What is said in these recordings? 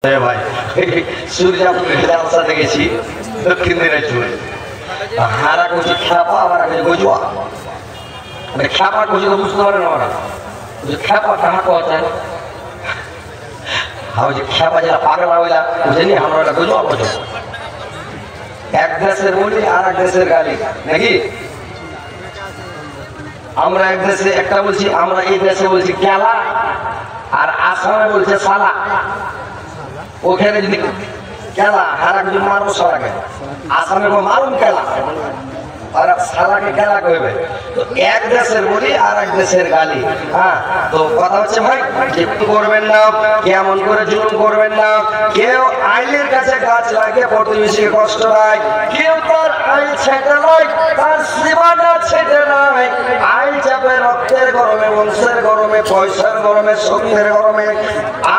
ভাই সূর্যাপুরে জালসা দেখেছি দক্ষিণ দিনাজপুর হারা করছি খ্যাপা আবার আগে গজুয়া মানে খ্যাপা করছি তো বুঝতে পারে না ওরা খ্যাপা কাহা কথা হাও যে খ্যাপা যারা পাগলা হইলা বুঝেনি আমরা এটা গজুয়া বোঝো এক দেশের বলি আর এক দেশের গালি নাকি আমরা এক দেশে একটা বলছি আমরা এই দেশে বলছি কেলা আর আসামে বলছে সালা ওখানে যদি কেলা হারা কিছু মারবো সালাকে আসামে মারুন কেলা আর সালাকে কেলা কইবে তো এক দেশের বলি আর এক দেশের গালি হ্যাঁ তো কথা হচ্ছে ভাই যে করবেন না কেমন করে জুলুম করবেন না কেউ আইলের কাছে গাছ লাগে প্রতিবেশীকে কষ্ট দেয় কেউ তার আইল ছেটে নয় তার সীমানা ছেটে নয় আইল চাপে রক্তের গরমে বংশের গরমে পয়সার গরমে শক্তির গরমে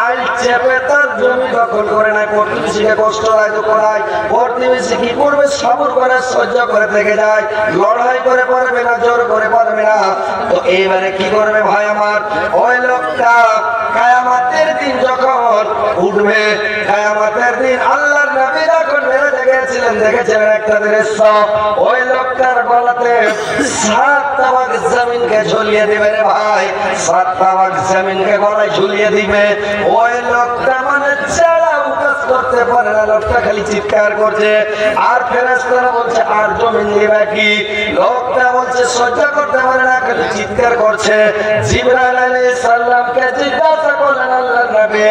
আইল চেপে তার জমি দখল করে নেয় প্রতিবেশীকে কষ্ট দেয় তো করায় প্রতিবেশী কি করবে সবর করে সহ্য করে থেকে যায় লড়াই করে পারবে না জোর করে পারবে না তো এইবারে কি করবে ভাই আমার ওই লোকটা কিয়ামতের দিন যখন উঠবে কিয়ামতের দিন আল্লাহর নবী যখন মেরে গেছিলেন দেখেছিলেন একটা দৃশ্য ওই লোকটার গলাতে 7 তাবাক জমিনকে ঝুলিয়ে দিবে রে ভাই 7 তাবাক জমিনকে গলায় ঝুলিয়ে দিবে ওই লোকটা মানে চালা উকাস করতে পারে না লোকটা খালি চিৎকার করছে আর ফেরেশতারা বলছে আর জমিন দিবে কি লোকটা বলছে সহ্য করতে পারে না খালি চিৎকার করছে জিবরাইল আলাইহিস সালামকে জিজ্ঞাসা করলেন আল্লাহর নবী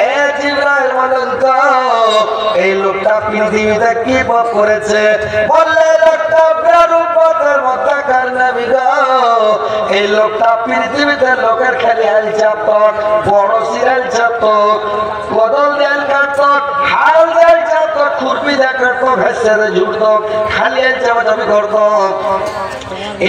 এ জিবরাইল বলেন তো এই লোকটা পৃথিবীতে কি পাপ করেছে বললে লোকটা প্রাণপথের মধ্যে কার নবী গো এই লোকটা পৃথিবীতে লোকের খালি আইল চাপত বড় সিরাল চাপত বদল দেন কাটত হাল দেন চাপত খুরপি দেন কাটত ভেসে জুড়ত খালি আইল চাপত আমি করত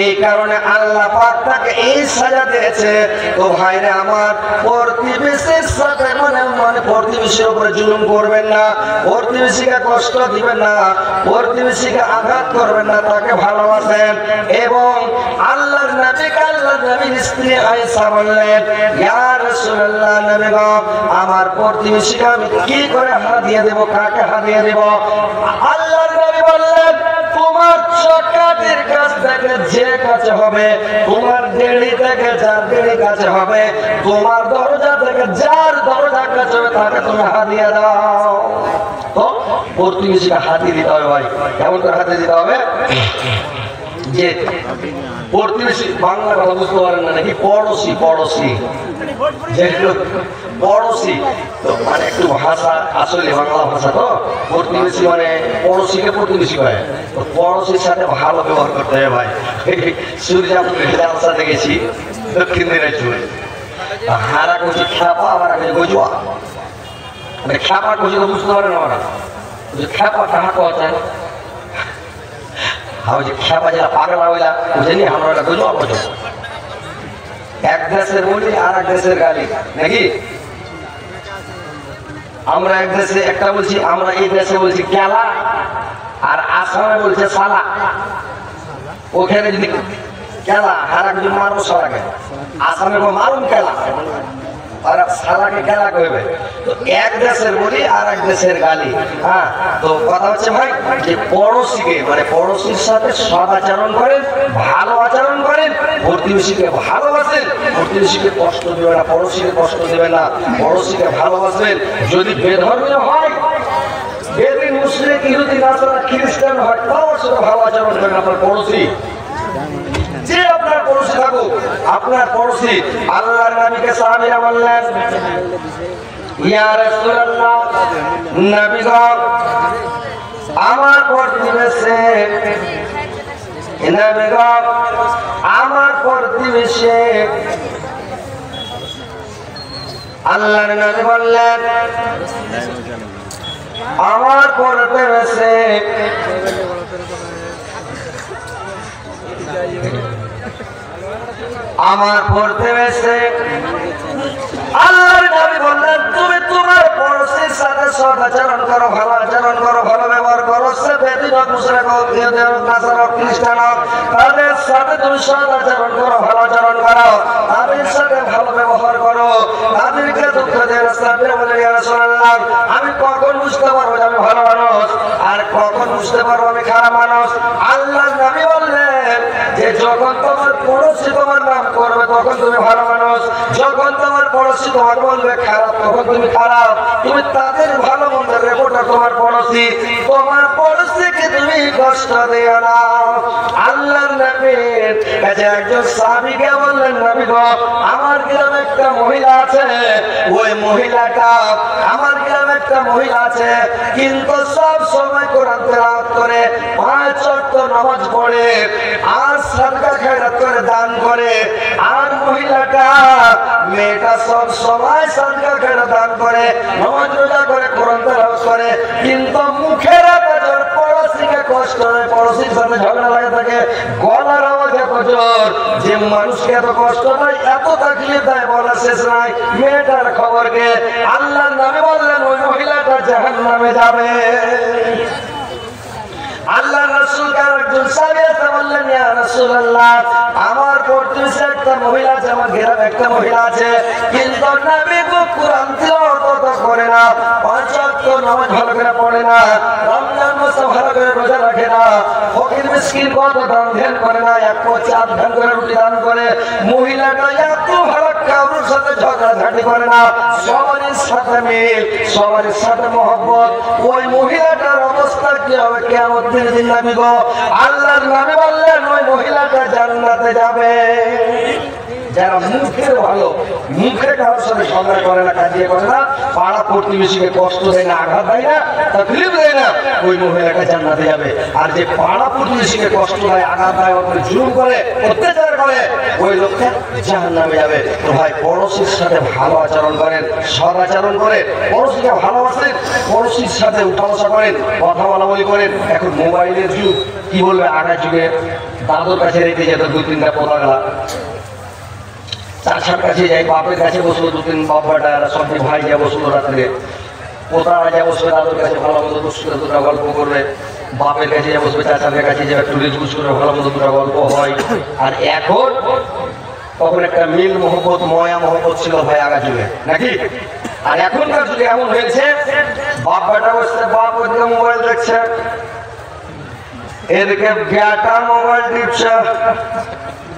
এই কারণে আল্লাহ পাক তাকে এই সাজা দিয়েছে তো ভাইরা আমার প্রতিবেশীর সাথে মানে প্রতিবেশীর উপরে জুলুম করবেন না প্রতিবেশীকে কষ্ট দিবেন না প্রতিবেশীকে আঘাত করবেন না তাকে ভালোবাসেন এবং আল্লাহর নবীকে আল্লাহর নবীর স্ত্রী আয়েশা বললেন ইয়া রাসূলুল্লাহ নবী গো আমার প্রতিবেশীকে আমি কি করে হাদিয়া দেব কাকে হাদিয়া দেব আল্লাহর নবী বললেন তোমার চকাটির কাছ থেকে যে কাছে হবে তোমার দেড়ি থেকে যার দেড়ি কাছে হবে তোমার দরজা থেকে যার দরজা কাছে হবে তাকে তুমি হাদিয়া দাও তো প্রতিবেশীকে হাদিয়া দিতে হবে ভাই কেমন করে হাদিয়া দিতে হবে যে প্রতিবেশী বাংলা কথা বুঝতে পারেন না নাকি পড়োশি পড়োশি যেগুলো পড়োশি তো মানে একটু ভাষা আসলে বাংলা ভাষা তো প্রতিবেশী মানে পড়োশিকে প্রতিবেশী হয় তো পড়োশির সাথে ভালো ব্যবহার করতে হবে ভাই সূর্যাপুরে জালসা দেখেছি দক্ষিণ দিনাজপুর হারা করছি খ্যাপা আবার আগে গজুয়া মানে খ্যাপা করছি তো বুঝতে পারে না ওরা খ্যাপা কাহা কথা হাও যে খ্যাপা যারা পাগলা হইলা বুঝেনি আমরা এটা গজুয়া বোঝো এক দেশের বলি আর এক দেশের গালি নাকি আমরা এক দেশে একটা বলছি আমরা এই দেশে বলছি কেলা আর আসামে বলছে সালা ওখানে যদি কেলা হারা কিছু মারবো সালাকে আসামে মারুন কেলা আর সালাকে কেলা কইবে তো এক দেশের বলি আর এক দেশের গালি হ্যাঁ তো কথা হচ্ছে ভাই যে পড়োশীকে মানে পড়োশীর সাথে সৎ আচরণ করেন ভালো আচরণ করেন প্রতিবেশীকে ভালোবাসেন প্রতিবেশীকে কষ্ট দেবে না পড়োশীকে কষ্ট দেবে না পড়োশীকে ভালোবাসবেন যদি বেধর্মীয় হয় বেদিন মুসলিম ইহুদি নাসারা খ্রিস্টান হয় তাও সাথে ভালো আচরণ করেন আপনার পড়োশী যে আপনার পড়োশী থাকুক আপনার পড়োশী আল্লাহর নবীকে সাহাবীরা বললেন ইয়া রাসূলুল্লাহ নবী গো আমার প্রতিবেশী নবী গো আমার প্রতিবেশী আল্লাহর নবী বললেন আমার প্রতিবেশী আমার প্রতিবেশী আল্লাহর নবী বললেন তুমি তোমার পড়োশীর সাথে সৎ আচরণ করো ভালো আচরণ করো ভালো ব্যবহার করো সে বেদিন হোক মুশরিক হোক ইহুদি হোক নাসারা হোক খ্রিস্টান হোক তাদের সাথে তুমি সৎ আচরণ করো ভালো আচরণ করো তাদের সাথে ভালো ব্যবহার করো তাদেরকে দুঃখ দেন। সাহাবীরা বলেন ইয়া রাসূলুল্লাহ আমি কখন বুঝতে পারবো যে আমি ভালো মানুষ আর কখন বুঝতে পারবো আমি খারাপ মানুষ? আল্লাহর নবী বললেন যে যখন তোমার পড়োশী তোমার নাম করবে তখন তুমি ভালো মানুষ, যখন তোমার পড়োশী তোমার বলবে খারাপ তখন তুমি খারাপ। তুমি তাদের ভালো মন্দের রিপোর্টার তোমার পড়োশী, তোমার পড়োশীকে তুমি কষ্ট দিও না। আল্লাহর নবীর কাছে একজন সাহাবীকে বললেন নবী গো আমার গ্রামে একটা মহিলা আছে, ওই মহিলাটা আমার গ্রামে একটা মহিলা আছে কিন্তু সব সময় কোরআন তেলাওয়াত করে, 5 ওয়াক্ত নামাজ পড়ে আর সাদকা খয়রাত করে দান করে। আর মহিলাটা মেয়েটা সব সময় সাদকা খয়রাত দান করে, নামাজ রোজা করে, কোরআন তেলাওয়াত করে, কিন্তু মুখের আওয়াজের পড়োশীকে কষ্ট দেয়, পড়োশীর সাথে ঝগড়া লাগে থাকে, গলার আওয়াজ এত জোর যে মানুষকে এত কষ্ট দেয়, এত তাকলিফ দেয় বলা শেষ নাই। মেয়েটার খবর কে? আল্লাহর নবী বললেন ওই মহিলাটা জাহান্নামে যাবে। আল্লাহ রাসূল একজন সাহাবী এসে বললেন ইয়া রাসূলুল্লাহ আমার প্রতিবেশী একটা মহিলা আছে, আমার গ্রামে একটা মহিলা আছে কিন্তু নবী গো কোরআন তিলাওয়াত তো করে না, 5 ওয়াক্ত নামাজ ভালো করে পড়ে না, রমজান মাস ভালো করে রোজা রাখে না, ফকির মিসকিন কত দান ধ্যান করে না, এক পো চার ধ্যান করে রুটি দান করে। মহিলাটা এত ভালো কারোর সাথে ঝগড়াঝাটি করে না, সবার সাথে মিল, সবার সাথে মহব্বত। ওই মহিলাটার অবস্থা কি হবে কিয়ামত দিন নবী গো? আল্লাহর নবী বললেন ওই মহিলাটা জান্নাতে যাবে। যারা মুখের ভালো, মুখে কারোর সাথে ঝগড়া করে না, কাজিয়ে করে না, পাড়া প্রতিবেশীকে কষ্ট দেয় না, আঘাত দেয় না, তাকলিফ দেয় না, ওই মহিলাটা জান্নাতে যাবে। আর যে পাড়া প্রতিবেশীকে কষ্ট দেয়, আঘাত দেয়, ওপরে জুলুম করে, অত্যাচার করে, ওই লোকটা জাহান্নামে যাবে। তো ভাই পড়োশীর সাথে ভালো আচরণ করেন, সৎ আচরণ করেন, পড়োশীকে ভালোবাসেন, পড়োশীর সাথে উঠা বসা করেন, কথা বলা বলি করেন। এখন মোবাইলের যুগ, কি বলবে, আগের যুগে দাদুর কাছে রেখে যেত 2-3টা পতাকা, চাচার কাছে যাই, বাপের কাছে বসলো 2-3 বাবাটা, সব ভাই যা বসলো রাত্রে, পোতারা যা বসবে দাদুর কাছে ভালো মতো দুটা গল্প করবে, বাপের কাছে যা বসবে চাচাদের কাছে যা একটু রিজগুজ করে ভালো মতো দুটা গল্প হয়। আর এখন তখন একটা মিল মহব্বত, ময়া মহব্বত ছিল ভাই আগা যুগে, নাকি? আর এখনকার যুগে এমন হয়েছে বাপ বেটা বসছে, বাপ ওদিকে মোবাইল দেখছে, এদিকে বেটা মোবাইল টিপছে,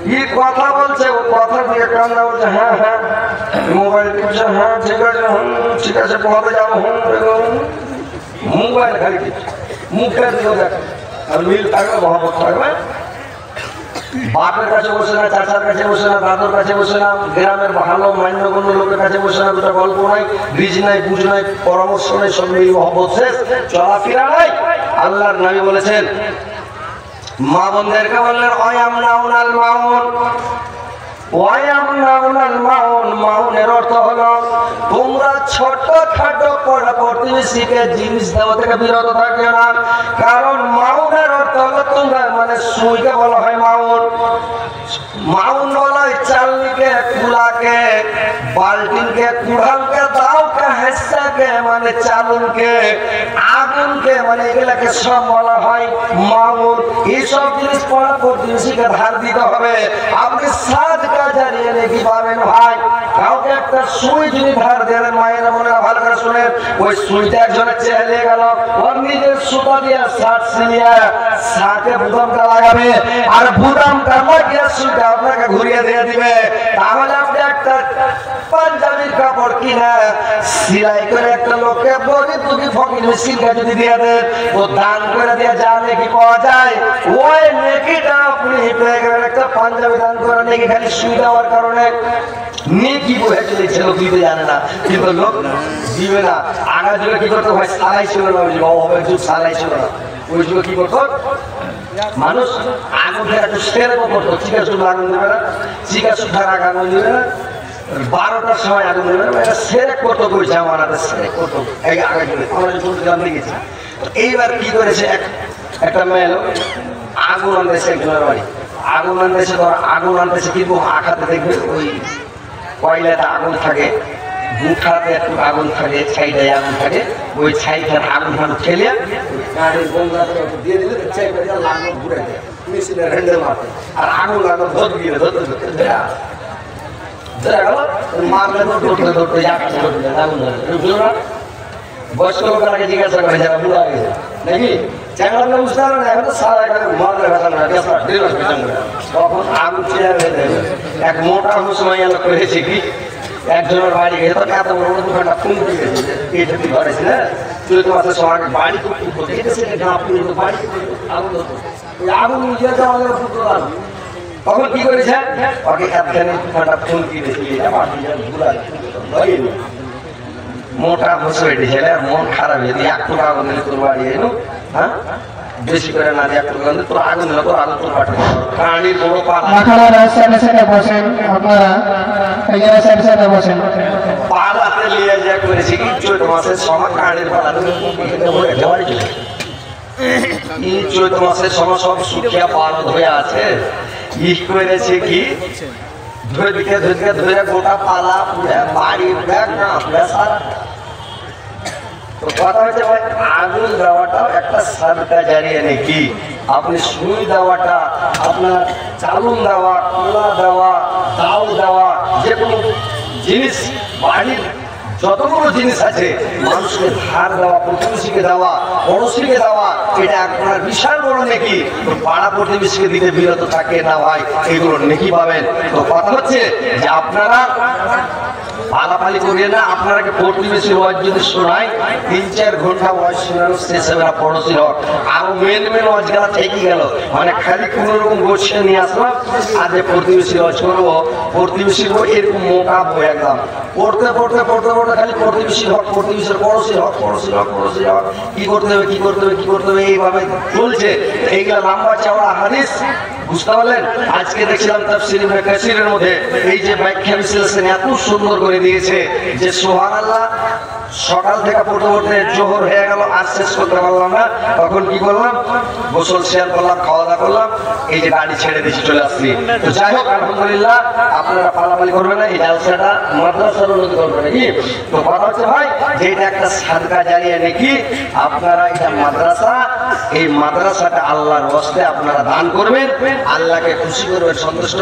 কি কথা বলছে ও কথা দিয়ে কান্না বলছে, হ্যাঁ হ্যাঁ মোবাইল টিপছে, হ্যাঁ ঠিক আছে, ঠিক আছে পড়াতে যাবো, মোবাইল খালি মুখে দিল দেখ। আর মিল থাকবে, মহব্বত থাকবে, বাপের কাছে বসে না, চাচার কাছে বসে না, দাদুর কাছে বসে না, গ্রামের ভালো মান্যগণ্য লোকের কাছে বসে না, দুটা গল্প নাই, ব্রিজ নাই, বুঝ নাই, পরামর্শ নেই, সব মিল মহব্বত শেষ, চলাফেরা নাই। আল্লাহর নবী বলেছেন, মা বোনদেরকে বললেন ওয়ায়ামনাউনাল মাউন, ওয়ায়ামনাউনাল মাউন, মাউনের অর্থ হলো তোমরা ছোটখাটো প্রতিবেশীকে জিনিস দেওয়া থেকে বিরত থাকিও না। কারণ মাউনের অর্থ হলো তোমরা, মানে সুইকে বলা হয় মাউন, মাউন বলা হয় চালনিকে, কুলাকে, বালতিনকে, কুড়ালকে, দাওকে, হেসাকে মানে চালনকে, আগুনকে, মানে এগুলাকে সব বলা হয় মাউন। এইসব জিনিস পড়া প্রতিবেশীকে ধার দিতে হবে। আপনি সাদকা জারিয়ে নাকি পাবেন ভাই। কাউকে একটা সুই যদি ধার দেন, মায়ের মনে ভালো করে শুনেন, ওই সুইটা একজনের চেয়ে নিয়ে গেল, ওর নিজের সুতা দিয়ে শার্ট সিলিয়া শার্টে বুতামটা লাগাবে, আর বুতামটা লাগিয়ে সুইটা আপনাকে ঘুরিয়ে দিয়ে দিবে। তাহলে আপনি একটা পাঞ্জাবির কাপড় কিনা সিলাই করে একটা লোককে গরিব দুঃখী ফকির মিসকিনকে যদি দিয়ে দেন, তো দান করে দিয়ে যা নেকি পাওয়া যায়, ওই নেকিটা আপনি পেয়ে গেলেন। একটা পাঞ্জাবি দান করে নেকি খালি সুই দেওয়ার কারণে নেকি বয়ে চলেছে, লোক দিতে জানে না, কিন্তু লোক দিবে না। আগা যুগে কি করতো ভাই, সালাই ছিল না, ওই অভাবের যুগ সালাই ছিল না, ওই যুগে কি করতো মানুষ আগুন থেকে একটু সেরকম করতো, চিকা শুধু আগুন দেবে না, চিকা শুধার আগুন দেবে না, 12টার সময় আগুন দেবে না, এটা সেরেক করতো, ওই জামানাতে সেরেক করতো। এই আগে যুগে আমরা যখন জানতে গেছি, এইবার কি করেছে, একটা মেয়ে আগুন আনতেছে একজনের বাড়ি, আগুন আনতেছে, ধর আগুন আনতেছে, কিন্তু আঘাতে দেখবে ওই কয়লাতে আগুন থাকে, মুখাতে একটু আগুন থাকে, ছাইটায় আগুন থাকে, ওই ছাইটার আগুন ফাগুন ঠেলে গাড়ির গঙ্গাতে দিয়ে দিলে ছাইটা লাগানো ঘুরে দেয়, মেশিনের হ্যান্ডেল মারতে, আর আগুন লাগানো ধরতে গিয়ে ধরতে মারলে তো ধরতে ধরতে আকাশে ধরতে আগুন ধরে না। বয়স্ক লোকেরাকে জিজ্ঞাসা করে যারা বুড়া গেছে নাকি চ্যাংড়া বুঝতে পারে না, এখন তো সারা মারলে ভেসা না তখন আগুন চেয়ার হয়ে যাবে। এক মোটা হুসমাইয়া লোক করেছে কি একজনের বাড়ি গেছে তো এত বড় দোকানটা ফোন দিয়ে গেছে এইটা কি ধরেছে না চৈত মাসের সময় বাড়ি করতে গেছে বাড়ি আগুন হতো আগুন নিয়ে যাওয়া তখন কি করেছে ওকে একখানে দোকানটা ফোন দিয়ে মোটা বসে ছেলে মন খারাপ হয়ে একটু আগুন দিলে তোর বাড়ি এলো হ্যাঁ বেশি করে না একটু তোর আগুন দিলে তোর আগুন তোর পাঠিয়ে কারণের বড় পাড়াতে নিয়ে যা করেছি কি চৈত মাসের সময় কারণের পাড়া চৈত মাসের সময় সব সুখিয়া পারদ হয়ে আছে ই করেছে কি ধরে গোটা পালা বাড়ি সারা তো কথা হচ্ছে ভাই আগুন দেওয়াটাও একটা সাদকা জারিয়ে নাকি আপনি সুই দেওয়াটা আপনার চালুন দেওয়া কোলা দেওয়া দাও দেওয়া যে কোনো জিনিস বাড়ির যতগুলো জিনিস আছে মানুষকে ধার দেওয়া প্রতিবেশীকে দেওয়া পড়োশীকে দেওয়া এটা আপনার বিশাল বড় নেকি তো পাড়া প্রতিবেশীকে দিতে বিরত থাকে না ভাই এগুলো নেকি পাবেন তো কথা হচ্ছে যে আপনারা পালাপালি করিয়ে না আপনাকে প্রতিবেশীর ওয়াজ যদি শোনায় 3-4 ঘন্টা ওয়াজ শোনানো শেষ হবে না পড়োশীর হক আরো মেন ওয়াজ গেলা ঠিকই গেল মানে খালি কোনো রকম গোছিয়ে নিয়ে আসলাম আর যে প্রতিবেশীর ওয়াজ করবো প্রতিবেশীর এরকম মোটা বই একদম পড়তে পড়তে পড়তে পড়তে খালি প্রতিবেশীর হক প্রতিবেশীর পড়োশীর হক পড়োশীর হক পড়োশীর হক কি করতে হবে কি করতে হবে কি করতে হবে এইভাবে চলছে এইগুলা লম্বা চওড়া হাদিস বুঝতে পারলেন আজকে দেখছিলাম তাফসীর ইবনে কাসিরের মধ্যে এই যে ব্যাখ্যা বিশ্লেষণ এত সুন্দর করে দিয়েছে যে সুবহানাল্লাহ সকাল থেকে পড়তে পড়তে জোহর হয়ে গেল আর শেষ করতে পারলাম না তখন কি করলাম গোসল শেয়ার করলাম খাওয়া দাওয়া করলাম এই যে গাড়ি ছেড়ে দিয়েছি চলে আসছি তো যাই হোক আলহামদুলিল্লাহ আপনারা পালাপালি করবেন না এই জালসাটা মাদ্রাসার উন্নতি করবেন নাকি তো কথা হচ্ছে ভাই যে এটা একটা সাদকা জারিয়া নাকি আপনারা এটা মাদ্রাসা এই মাদ্রাসাটা আল্লাহর ওয়াস্তে আপনারা দান করবেন আল্লাহকে খুশি করবেন সন্তুষ্ট